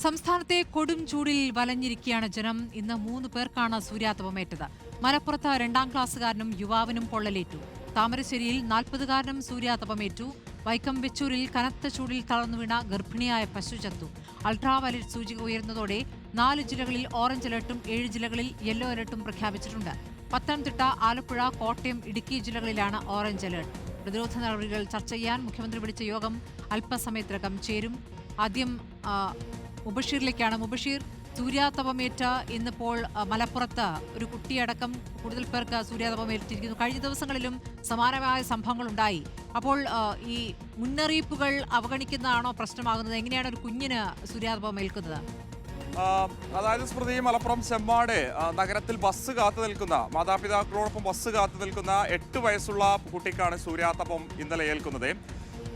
സംസ്ഥാനത്തെ കൊടും ചൂടിൽ വലഞ്ഞിരിക്കുകയാണ് ജനം. ഇന്ന് 3 പേർക്കാണ് സൂര്യാതപമേറ്റത്. മലപ്പുറത്ത് 2ാം ക്ലാസ്സുകാരനും യുവാവിനും പൊള്ളലേറ്റു. താമരശ്ശേരിയിൽ 40-കാരനും സൂര്യാതപമേറ്റു. വൈക്കം വെച്ചൂരിൽ കനത്ത ചൂടിൽ തളർന്നു വീണ ഗർഭിണിയായ പശു ചത്തു. അൾട്രാവയലറ്റ് സൂചിക ഉയർന്നതോടെ 4 ജില്ലകളിൽ ഓറഞ്ച് അലർട്ടും 7 ജില്ലകളിൽ യെല്ലോ അലർട്ടും പ്രഖ്യാപിച്ചിട്ടുണ്ട്. പത്തനംതിട്ട, ആലപ്പുഴ, കോട്ടയം, ഇടുക്കി ജില്ലകളിലാണ് ഓറഞ്ച് അലർട്ട്. പ്രതിരോധ നടപടികൾ ചർച്ച ചെയ്യാൻ മുഖ്യമന്ത്രി വിളിച്ച യോഗം അല്പസമയത്തിനകം ചേരും. ആദ്യം മുബഷീറിലേക്കാണ്. മുബഷീർ, സൂര്യാതപമേറ്റ ഇന്നിപ്പോൾ മലപ്പുറത്ത് ഒരു കുട്ടിയടക്കം കൂടുതൽ പേർക്ക് സൂര്യാതപമേറ്റിരിക്കുന്നു. കഴിഞ്ഞ ദിവസങ്ങളിലും സമാനമായ സംഭവങ്ങൾ ഉണ്ടായി. അപ്പോൾ ഈ മുന്നറിയിപ്പുകൾ അവഗണിക്കുന്നതാണോ പ്രശ്നമാകുന്നത്? എങ്ങനെയാണ് ഒരു കുഞ്ഞിന് സൂര്യാതപമേൽക്കുന്നത്? അതായത് സ്മൃതി, മലപ്പുറം ചെമ്മാട് നഗരത്തിൽ ബസ് കാത്തു നിൽക്കുന്ന, മാതാപിതാക്കളോടൊപ്പം ബസ് കാത്തു നിൽക്കുന്ന 8 വയസ്സുള്ള കുട്ടിക്കാണ് സൂര്യാതപം ഇന്നലെ ഏൽക്കുന്നത്.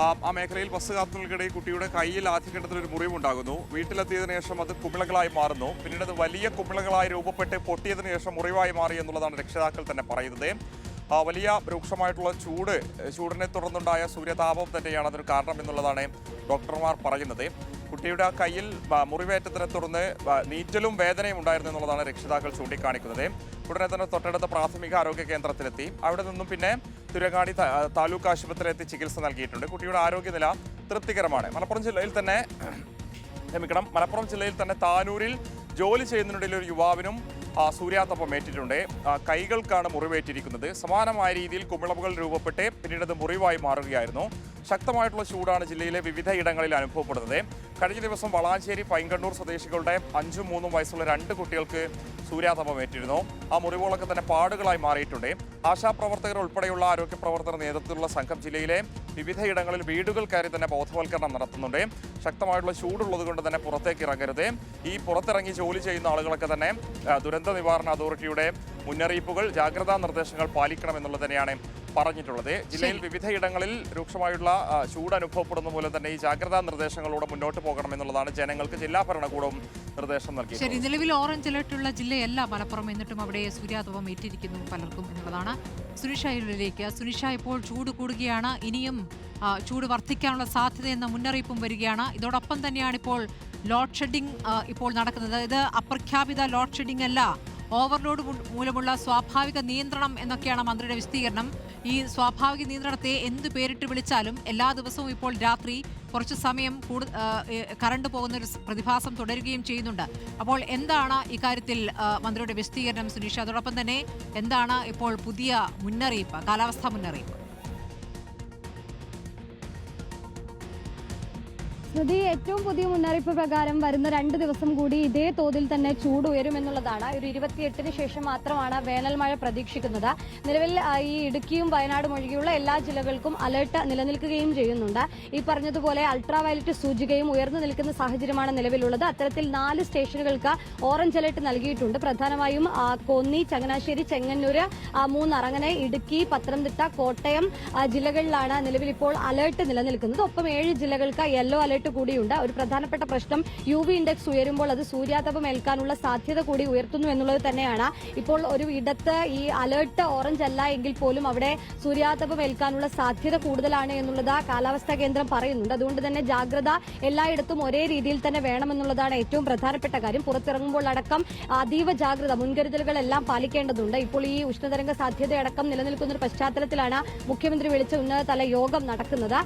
ആ മേഖലയിൽ ബസ് കാത്തുനിൽക്കിടെ കുട്ടിയുടെ കയ്യിൽ ആദ്യഘട്ടത്തിൽ ഒരു മുറിവുണ്ടാകുന്നു. വീട്ടിലെത്തിയതിനു ശേഷം അത് കുമിളകളായി മാറുന്നു. പിന്നീട് അത് വലിയ കുമിളകളായി രൂപപ്പെട്ട് പൊട്ടിയതിനു ശേഷം മുറിവായി മാറി എന്നുള്ളതാണ് രക്ഷിതാക്കൾ തന്നെ പറയുന്നത്. വലിയ രൂക്ഷമായിട്ടുള്ള ചൂടിനെ തുടർന്നുണ്ടായ സൂര്യതാപം തന്നെയാണ് അതിന് കാരണം എന്നുള്ളതാണ് ഡോക്ടർമാർ പറയുന്നത്. കുട്ടിയുടെ ആ കയ്യിൽ മുറിവേറ്റത്തിനെ തുടർന്ന് നീറ്റലും വേദനയും ഉണ്ടായിരുന്നു എന്നുള്ളതാണ് രക്ഷിതാക്കൾ ചൂണ്ടിക്കാണിക്കുന്നത്. ഉടനെ തന്നെ തൊട്ടടുത്ത പ്രാഥമിക ആരോഗ്യ കേന്ദ്രത്തിലെത്തി. അവിടെ നിന്നും പിന്നെ തിരുവങ്ങാടി താലൂക്ക് ആശുപത്രിയിലെത്തി ചികിത്സ നൽകിയിട്ടുണ്ട്. കുട്ടിയുടെ ആരോഗ്യനില തൃപ്തികരമാണ്. മലപ്പുറം ജില്ലയിൽ തന്നെ താനൂരിൽ ജോലി ചെയ്യുന്നതിനിടയിൽ ഒരു യുവാവിനും സൂര്യാതപം ഏറ്റിട്ടുണ്ട്. കൈകൾക്കാണ് മുറിവേറ്റിരിക്കുന്നത്. സമാനമായ രീതിയിൽ കുമിളകൾ രൂപപ്പെട്ട് പിന്നീട് അത് മുറിവായി മാറുകയായിരുന്നു. ശക്തമായിട്ടുള്ള ചൂടാണ് ജില്ലയിലെ വിവിധ ഇടങ്ങളിൽ അനുഭവപ്പെടുന്നത്. കഴിഞ്ഞ ദിവസം വളാഞ്ചേരി പൈങ്കണ്ണൂർ സ്വദേശികളുടെ 5ഉം 3ഉം വയസ്സുള്ള 2 കുട്ടികൾക്ക് സൂര്യാതപമേറ്റിരുന്നു. ആ മുറിവുകളൊക്കെ തന്നെ പാടുകളായി മാറിയിട്ടുണ്ട്. ആശാപ്രവർത്തകർ ഉൾപ്പെടെയുള്ള ആരോഗ്യ പ്രവർത്തകർ നേതൃത്വത്തിലുള്ള സംഘം ജില്ലയിലെ വിവിധ ഇടങ്ങളിൽ വീടുകൾ കയറി തന്നെ ബോധവൽക്കരണം നടത്തുന്നുണ്ട്. ശക്തമായിട്ടുള്ള ചൂടുള്ളത് കൊണ്ട് തന്നെ പുറത്തേക്ക് ഇറങ്ങരുത്. ഈ പുറത്തിറങ്ങി ജോലി ചെയ്യുന്ന ആളുകളൊക്കെ തന്നെ ദുരന്ത നിവാരണ അതോറിറ്റിയുടെ മുന്നറിയിപ്പുകൾ, ജാഗ്രതാ നിർദ്ദേശങ്ങൾ പാലിക്കണമെന്നുള്ളത് തന്നെയാണ് പറഞ്ഞിട്ടുള്ളത്. ജില്ലയിൽ വിവിധ ഇടങ്ങളിൽ രൂക്ഷമായുള്ള ചൂട് അനുഭവപ്പെടുന്ന പോലെ തന്നെ ഈ ജാഗ്രതാ നിർദ്ദേശങ്ങളോടെ മുന്നോട്ട് പോകണമെന്നുള്ളതാണ് ജനങ്ങൾക്ക് ജില്ലാ ഭരണകൂടവും നിർദ്ദേശം നൽകി. ശരി, നിലവിൽ ഓറഞ്ച് അലർട്ടുള്ള ജില്ലയല്ല മലപ്പുറം, എന്നിട്ടും അവിടെ സൂര്യാതപം ഏറ്റിരിക്കുന്നു പലർക്കും എന്നുള്ളതാണ്. സുനിഷയിലേക്ക്. സുനിഷ, ഇപ്പോൾ ചൂട് കൂടുകയാണ്, ഇനിയും ചൂട് വർദ്ധിക്കാനുള്ള സാധ്യതയെന്ന മുന്നറിയിപ്പും വരികയാണ്. ഇതോടൊപ്പം തന്നെയാണ് ഇപ്പോൾ ലോഡ് ഷെഡിംഗ് ഇപ്പോൾ നടക്കുന്നത്. ഇത് അപ്രഖ്യാപിത ലോഡ് ഷെഡിംഗ് അല്ല, ഓവർലോഡ് മൂലമുള്ള സ്വാഭാവിക നിയന്ത്രണം എന്നൊക്കെയാണ് മന്ത്രിയുടെ വിശദീകരണം. ഈ സ്വാഭാവിക നിയന്ത്രണത്തെ എന്ത് പേരിട്ട് വിളിച്ചാലും എല്ലാ ദിവസവും ഇപ്പോൾ രാത്രി കുറച്ച് സമയം കറണ്ട് പോകുന്ന ഒരു പ്രതിഭാസം തുടരുകയും ചെയ്യുന്നുണ്ട്. അപ്പോൾ എന്താണ് ഇക്കാര്യത്തിൽ മന്ത്രിയുടെ വിശദീകരണം സുനീഷ? അതോടൊപ്പം തന്നെ എന്താണ് ഇപ്പോൾ പുതിയ മുന്നറിയിപ്പ്, കാലാവസ്ഥാ മുന്നറിയിപ്പ്? സ്മൃതി, ഏറ്റവും പുതിയ മുന്നറിയിപ്പ് പ്രകാരം വരുന്ന 2 ദിവസം കൂടി ഇതേ തോതിൽ തന്നെ ചൂട് ഉയരുമെന്നുള്ളതാണ്. ഒരു 28-ന് ശേഷം മാത്രമാണ് വേനൽ മഴ പ്രതീക്ഷിക്കുന്നത്. നിലവിൽ ഈ ഇടുക്കിയും വയനാടും ഒഴികെയുള്ള എല്ലാ ജില്ലകൾക്കും അലർട്ട് നിലനിൽക്കുകയും ചെയ്യുന്നുണ്ട്. ഈ പറഞ്ഞതുപോലെ അൾട്രാവയലറ്റ് സൂചികയും ഉയർന്നു നിൽക്കുന്ന സാഹചര്യമാണ് നിലവിലുള്ളത്. അത്തരത്തിൽ 4 സ്റ്റേഷനുകൾക്ക് ഓറഞ്ച് അലർട്ട് നൽകിയിട്ടുണ്ട്. പ്രധാനമായും കോന്നി, ചങ്ങനാശ്ശേരി, ചെങ്ങന്നൂര്, മൂന്നാർ, അങ്ങനെ ഇടുക്കി, പത്തനംതിട്ട, കോട്ടയം ജില്ലകളിലാണ് നിലവിൽ ഇപ്പോൾ അലർട്ട് നിലനിൽക്കുന്നത്. ഒപ്പം 7 ജില്ലകൾക്ക് യെല്ലോ അലർട്ട് കൂടിയുണ്ട്. ഒരു പ്രധാനപ്പെട്ട പ്രശ്നം UV ഇൻഡെക്സ് ഉയരുമ്പോൾ അത് സൂര്യാതപം ഏൽക്കാനുള്ള സാധ്യത കൂടി ഉയർത്തുന്നു എന്നുള്ളത് തന്നെയാണ്. ഇപ്പോൾ ഒരു ഇടത്ത് ഈ അലർട്ട് ഓറഞ്ച് അല്ല എങ്കിൽ പോലും അവിടെ സൂര്യാതപം ഏൽക്കാനുള്ള സാധ്യത കൂടുതലാണ് എന്നുള്ളത് കാലാവസ്ഥാ കേന്ദ്രം പറയുന്നുണ്ട്. അതുകൊണ്ട് തന്നെ ജാഗ്രത എല്ലായിടത്തും ഒരേ രീതിയിൽ തന്നെ വേണമെന്നുള്ളതാണ് ഏറ്റവും പ്രധാനപ്പെട്ട കാര്യം. പുറത്തിറങ്ങുമ്പോൾ അടക്കം അതീവ ജാഗ്രത, മുൻകരുതലുകളെല്ലാം പാലിക്കേണ്ടതുണ്ട്. ഇപ്പോൾ ഈ ഉഷ്ണതരംഗ സാധ്യതയടക്കം നിലനിൽക്കുന്ന ഒരു പശ്ചാത്തലത്തിലാണ് മുഖ്യമന്ത്രി വിളിച്ച ഉന്നതതല യോഗം നടക്കുന്നത്.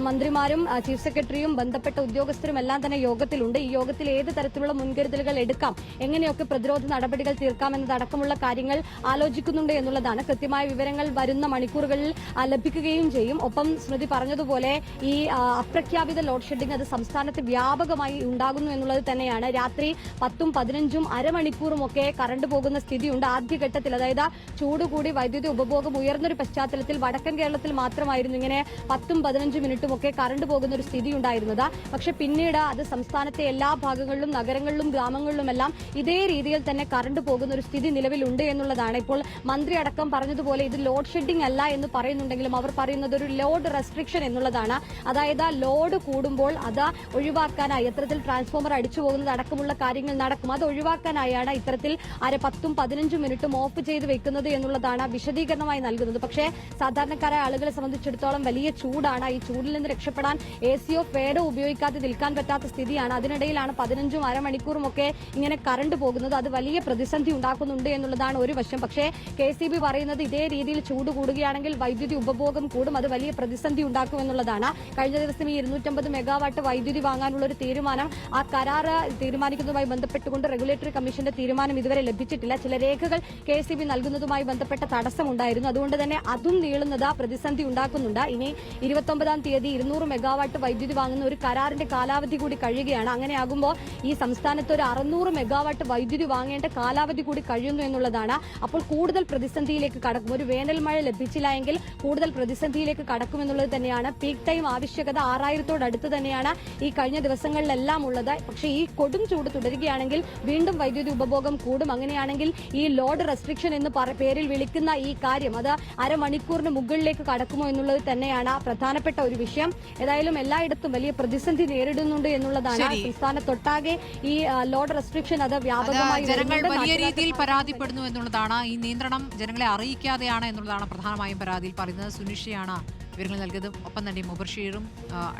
മന്ത്രിമാരും ചീഫ് സെക്രട്ടറിയും ബന്ധപ്പെട്ട ഉദ്യോഗസ്ഥരും എല്ലാം തന്നെ യോഗത്തിലുണ്ട്. ഈ യോഗത്തിൽ ഏത് തരത്തിലുള്ള മുൻകരുതലുകൾ എടുക്കാം, എങ്ങനെയൊക്കെ പ്രതിരോധ നടപടികൾ തീർക്കാമെന്നതടക്കമുള്ള കാര്യങ്ങൾ ആലോചിക്കുന്നുണ്ട് എന്നുള്ളതാണ്. കൃത്യമായ വിവരങ്ങൾ വരുന്ന മണിക്കൂറുകളിൽ ലഭിക്കുകയും ചെയ്യും. ഒപ്പം സ്മൃതി പറഞ്ഞതുപോലെ ഈ അപ്രഖ്യാപിത ലോഡ് ഷെഡിംഗ് അത് സംസ്ഥാനത്ത് വ്യാപകമായി ഉണ്ടാകുന്നു എന്നുള്ളത് തന്നെയാണ്. രാത്രി 10ഉം 15ഉം അരമണിക്കൂറും ഒക്കെ കറണ്ട് പോകുന്ന സ്ഥിതിയുണ്ട്. ആദ്യഘട്ടത്തിൽ, അതായത് ചൂട് കൂടി വൈദ്യുതി ഉപഭോഗം ഉയർന്നൊരു പശ്ചാത്തലത്തിൽ വടക്കൻ കേരളത്തിൽ മാത്രമായിരുന്നു ഇങ്ങനെ 10ഉം 15 മിനിറ്റും ഒക്കെ കറണ്ട് പോകുന്ന ഒരു സ്ഥിതി ഉണ്ടായിരുന്നത്. പക്ഷെ പിന്നീട് അത് സംസ്ഥാനത്തെ എല്ലാ ഭാഗങ്ങളിലും, നഗരങ്ങളിലും, ഗ്രാമങ്ങളിലുമെല്ലാം ഇതേ രീതിയിൽ തന്നെ കറണ്ട് പോകുന്ന ഒരു സ്ഥിതി നിലവിലുണ്ട് എന്നുള്ളതാണ്. ഇപ്പോൾ മന്ത്രി അടക്കം പറഞ്ഞതുപോലെ ഇത് ലോഡ് ഷെഡിംഗ് അല്ല എന്ന് പറയുന്നുണ്ടെങ്കിലും അവർ പറയുന്നത് ഒരു ലോഡ് റെസ്ട്രിക്ഷൻ എന്നുള്ളതാണ്. അതായത് ലോഡ് കൂടുമ്പോൾ അത് ഒഴിവാക്കാനായി, ഇത്തരത്തിൽ ട്രാൻസ്ഫോമർ അടിച്ചു പോകുന്നത് അടക്കമുള്ള കാര്യങ്ങൾ നടക്കും, അത് ഒഴിവാക്കാനായാണ് ഇത്തരത്തിൽ 10ഉം 15 മിനിറ്റും ഓഫ് ചെയ്ത് വെക്കുന്നത് എന്നുള്ളതാണ് വിശദീകരണമായി നൽകുന്നത്. പക്ഷേ സാധാരണക്കാരായ ആളുകളെ സംബന്ധിച്ചിടത്തോളം വലിയ ചൂടാണ്. ഈ ചൂടിൽ നിന്ന് രക്ഷപ്പെടാൻ AC യോ ഫാനോ ഉപയോഗിക്കുക ഉപയോഗിക്കാതെ നിൽക്കാൻ പറ്റാത്ത സ്ഥിതിയാണ്. അതിനിടയിലാണ് 15ഉം അരമണിക്കൂറും ഒക്കെ ഇങ്ങനെ കറണ്ട് പോകുന്നത്. അത് വലിയ പ്രതിസന്ധി ഉണ്ടാക്കുന്നുണ്ട് എന്നുള്ളതാണ് ഒരു വശം. പക്ഷേ KCB പറയുന്നത് ഇതേ രീതിയിൽ ചൂട് കൂടുകയാണെങ്കിൽ വൈദ്യുതി ഉപഭോഗം കൂടും, അത് വലിയ പ്രതിസന്ധി ഉണ്ടാക്കും എന്നുള്ളതാണ്. കഴിഞ്ഞ ദിവസം ഈ 250 മെഗാവാട്ട് വൈദ്യുതി വാങ്ങാനുള്ള ഒരു തീരുമാനം, ആ കരാറ് തീരുമാനിക്കുന്നതുമായി ബന്ധപ്പെട്ടുകൊണ്ട് റെഗുലേറ്ററി കമ്മീഷന്റെ തീരുമാനം ഇതുവരെ ലഭിച്ചിട്ടില്ല. ചില രേഖകൾ KCB നൽകുന്നതുമായി ബന്ധപ്പെട്ട തടസ്സമുണ്ടായിരുന്നു. അതുകൊണ്ട് തന്നെ അതും നീളുന്നത് പ്രതിസന്ധി ഉണ്ടാക്കുന്നുണ്ട്. ഇനി 29-ാം തീയതി 200 മെഗാവാട്ട് വൈദ്യുതി വാങ്ങുന്ന ഒരു കരാറിന്റെ കാലാവധി കൂടി കഴിയുകയാണ്. അങ്ങനെയാകുമ്പോൾ ഈ സംസ്ഥാനത്ത് ഒരു 600 മെഗാവാട്ട് വൈദ്യുതി വാങ്ങേണ്ട കാലാവധി കൂടി കഴിയുന്നു എന്നുള്ളതാണ്. അപ്പോൾ കൂടുതൽ പ്രതിസന്ധിയിലേക്ക് കടക്കും. ഒരു വേനൽ മഴ ലഭിച്ചില്ല എങ്കിൽ കൂടുതൽ പ്രതിസന്ധിയിലേക്ക് കടക്കുമെന്നുള്ളത് തന്നെയാണ്. പീക്ക് ടൈം ആവശ്യകത 6000-ഓടടുത്ത് തന്നെയാണ് ഈ കഴിഞ്ഞ ദിവസങ്ങളിലെല്ലാം ഉള്ളത്. പക്ഷേ ഈ കൊടും ചൂട് തുടരുകയാണെങ്കിൽ വീണ്ടും വൈദ്യുതി ഉപഭോഗം കൂടും. അങ്ങനെയാണെങ്കിൽ ഈ ലോഡ് റെസ്ട്രിക്ഷൻ എന്ന് പേരിൽ വിളിക്കുന്ന ഈ കാര്യം അത് അരമണിക്കൂറിന് മുകളിലേക്ക് കടക്കുമോ എന്നുള്ളത് തന്നെയാണ് പ്രധാനപ്പെട്ട ഒരു വിഷയം. ഏതായാലും എല്ലായിടത്തും വലിയ പ്രതിസന്ധി നേരിടുന്നുണ്ട് എന്നുള്ളതാണ്. സംസ്ഥാനത്തൊട്ടാകെ ഈ ലോഡ് റെസ്ട്രിക്ഷൻ അത് വ്യാപകമായി ജനങ്ങൾ വലിയ രീതിയിൽ പരാതിപ്പെടുന്നു എന്നുള്ളതാണ്. ഈ നിയന്ത്രണം ജനങ്ങളെ അറിയിക്കാതെയാണ് എന്നുള്ളതാണ് പ്രധാനമായും പരാതിയിൽ പറയുന്നത്. സുനിഷയാണ് വിവരങ്ങൾ നൽകിയത്. ഒപ്പം തന്നെ മുബർഷീറും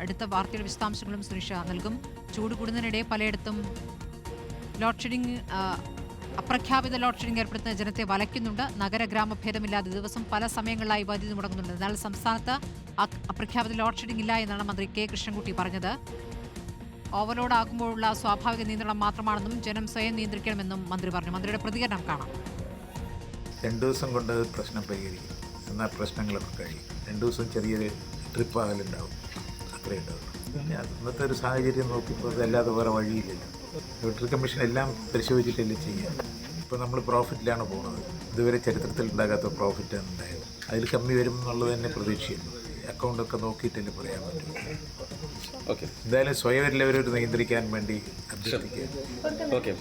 അടുത്ത വാർത്തയുടെ വിശദാംശങ്ങളും സുനിഷ നൽകും. ചൂട് കൂടുന്നതിനിടെ പലയിടത്തും ലോഡ് ഷെഡിംഗ്, അപ്രഖ്യാപിത ലോഡ് ഷെഡിംഗ് ഏർപ്പെടുത്തുന്ന ജനത്തെ വലയ്ക്കുന്നുണ്ട്. നഗര ഗ്രാമ ഭേദമില്ലാതെ ദിവസം പല സമയങ്ങളിലായി വൈദ്യുതി മുടങ്ങുന്നുണ്ട്. എന്നാൽ സംസ്ഥാനത്ത് അപ്രഖ്യാപിത ലോഡ് ഷെഡിംഗ് ഇല്ല എന്നാണ് മന്ത്രി K. കൃഷ്ണൻകുട്ടി പറഞ്ഞത്. ഓവർലോഡ് ആകുമ്പോഴുള്ള സ്വാഭാവിക നിയന്ത്രണം മാത്രമാണെന്നും ജനം സ്വയം നിയന്ത്രിക്കണമെന്നും മന്ത്രി പറഞ്ഞു. മന്ത്രിയുടെ പ്രതികരണം കാണാം. 2 ദിവസം കൊണ്ട് പ്രശ്നം പരിഹരിക്കും, എന്നാൽ പ്രശ്നങ്ങളൊക്കെ കഴിയും. 2 ദിവസം ചെറിയൊരു ട്രിപ്പ് ആകലുണ്ടാവും, അത്രയേ ഉണ്ടാവും. പിന്നെ അന്നത്തെ ഒരു സാഹചര്യം നോക്കിയപ്പോൾ അതല്ലാതെ വേറെ വഴിയില്ലല്ലോ. ഇലക്ട്രിക് കമ്മീഷൻ എല്ലാം പരിശോധിച്ചിട്ടല്ലേ ചെയ്യാം. ഇപ്പോൾ നമ്മൾ പ്രോഫിറ്റിലാണ് പോകുന്നത്. ഇതുവരെ ചരിത്രത്തിൽ ഉണ്ടാകാത്ത പ്രോഫിറ്റാണ് ഉണ്ടായത്. അതിൽ കമ്മി വരും എന്നുള്ളത് തന്നെ പ്രതീക്ഷയുള്ളൂ. അക്കൗണ്ടൊക്കെ നോക്കിയിട്ടല്ലേ പറയാൻ പറ്റും. ഓക്കെ, എന്തായാലും സ്വയം എല്ലാവരും നിയന്ത്രിക്കാൻ വേണ്ടി അഭ്യർത്ഥിക്കുക. ഓക്കെ.